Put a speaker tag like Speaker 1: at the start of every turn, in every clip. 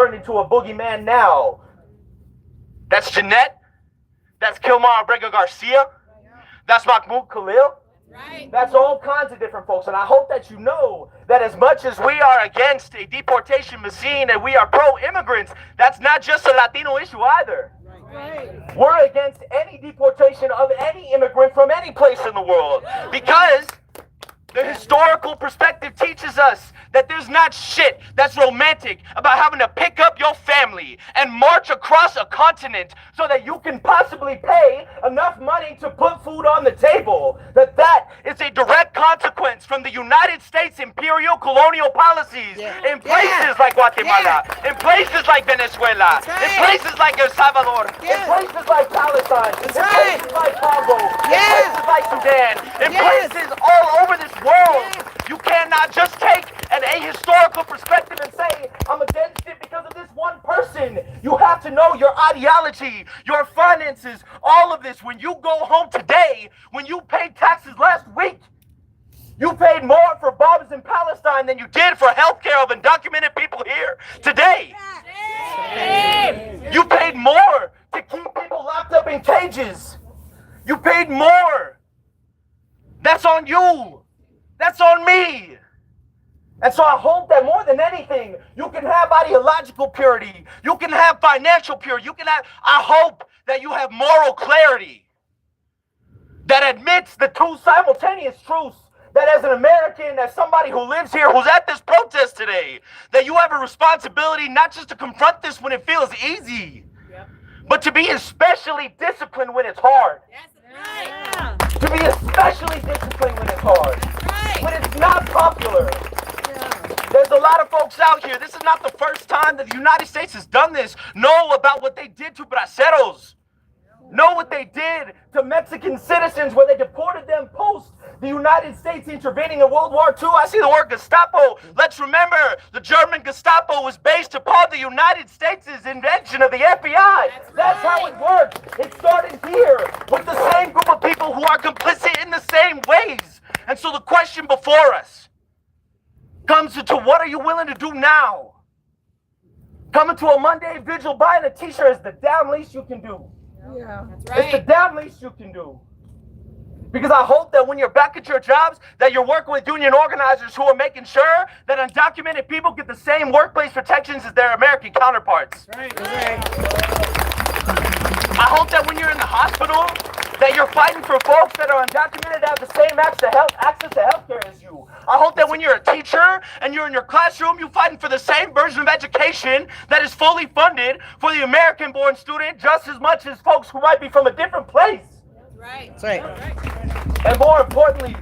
Speaker 1: turned into a boogeyman now. That's Jeanette. That's Kilmar Abrego Garcia. That's Mahmoud Khalil.
Speaker 2: Right.
Speaker 1: That's all kinds of different folks. And I hope that you know that as much as we are against a deportation machine and we are pro-immigrants, that's not just a Latino issue either.
Speaker 2: Right.
Speaker 1: We're against any deportation of any immigrant from any place in the world, because the historical perspective teaches us that there's not shit that's romantic about having to pick up your family and march across a continent so that you can possibly pay enough money to put food on the table. That is a direct consequence from the United States imperial colonial policies in places like Guatemala, in places like Venezuela, in places like El Salvador, in places like Palestine, in places like Congo, in places like Sudan, in places all over this world. You cannot just take an ahistorical perspective and say, I'm against it because of this one person. You have to know your ideology, your finances, all of this. When you go home today, when you paid taxes last week, you paid more for Bobs in Palestine than you did for healthcare of undocumented people here today. You paid more to keep people locked up in cages. You paid more. That's on you. That's on me. And so I hope that more than anything, you can have ideological purity. You can have financial purity. I hope that you have moral clarity that admits the two simultaneous truths. That as an American, as somebody who lives here, who's at this protest today, that you have a responsibility not just to confront this when it feels easy, but to be especially disciplined when it's hard.
Speaker 2: Right.
Speaker 1: To be especially disciplined when it's hard. When it's not popular. There's a lot of folks out here. This is not the first time that the United States has done this. Know about what they did to braceros. Know what they did to Mexican citizens where they deported them post the United States intervening in World War II. I see the word Gestapo. Let's remember, the German Gestapo was based upon the United States' invention of the FBI. That's how it works. It started here with the same group of people who are complicit in the same ways. And so the question before us comes to what are you willing to do now? Coming to a Monday vigil, buying a t-shirt is the damn least you can do.
Speaker 2: Yeah, that's right.
Speaker 1: It's the damn least you can do. Because I hope that when you're back at your jobs, that you're working with union organizers who are making sure that undocumented people get the same workplace protections as their American counterparts.
Speaker 2: Right. That's right.
Speaker 1: I hope that when you're in the hospital, that you're fighting for folks that are undocumented that have the same access to healthcare as you. I hope that when you're a teacher and you're in your classroom, you're fighting for the same version of education that is fully funded for the American-born student just as much as folks who might be from a different place.
Speaker 2: Right.
Speaker 3: That's right.
Speaker 1: And more importantly,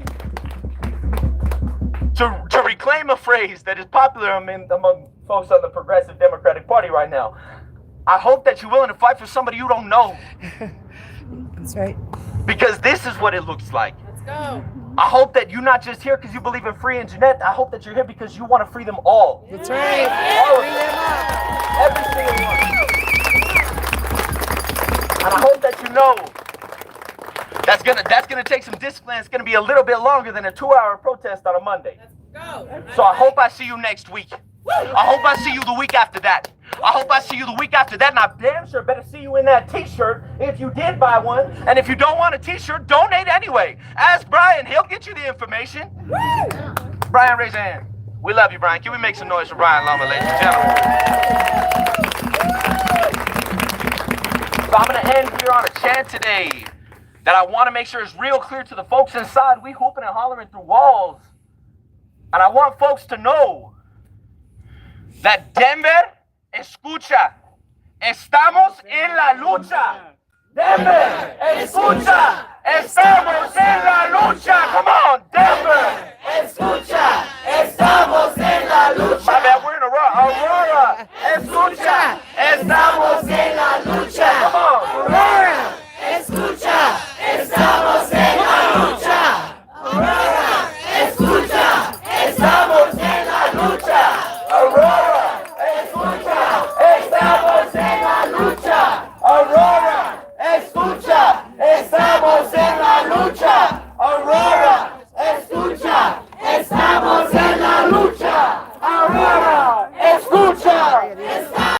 Speaker 1: to reclaim a phrase that is popular among folks on the Progressive Democratic Party right now, I hope that you're willing to fight for somebody you don't know.
Speaker 3: That's right.
Speaker 1: Because this is what it looks like.
Speaker 2: Let's go.
Speaker 1: I hope that you're not just here because you believe in free and Jeanette. I hope that you're here because you want to free them all.
Speaker 3: That's right.
Speaker 1: All of them. Every single one. And I hope that you know that's gonna take some discipline. It's gonna be a little bit longer than a 2-hour protest on a Monday.
Speaker 2: Let's go.
Speaker 1: So I hope I see you next week. I hope I see you the week after that. I hope I see you the week after that, and I damn sure better see you in that t-shirt if you did buy one. And if you don't want a t-shirt, donate anyway. Ask Brian, he'll get you the information. Brian, raise your hand. We love you, Brian. Can we make some noise for Brian Loma, ladies and gentlemen? So I'm gonna end here on a chant today that I want to make sure is real clear to the folks inside. We hooping and hollering through walls. And I want folks to know that Denver, escucha, estamos en la lucha. Denver, escucha, estamos en la lucha. Come on, Denver, escucha, estamos en la lucha. My bad, we're in Aurora. Escucha, estamos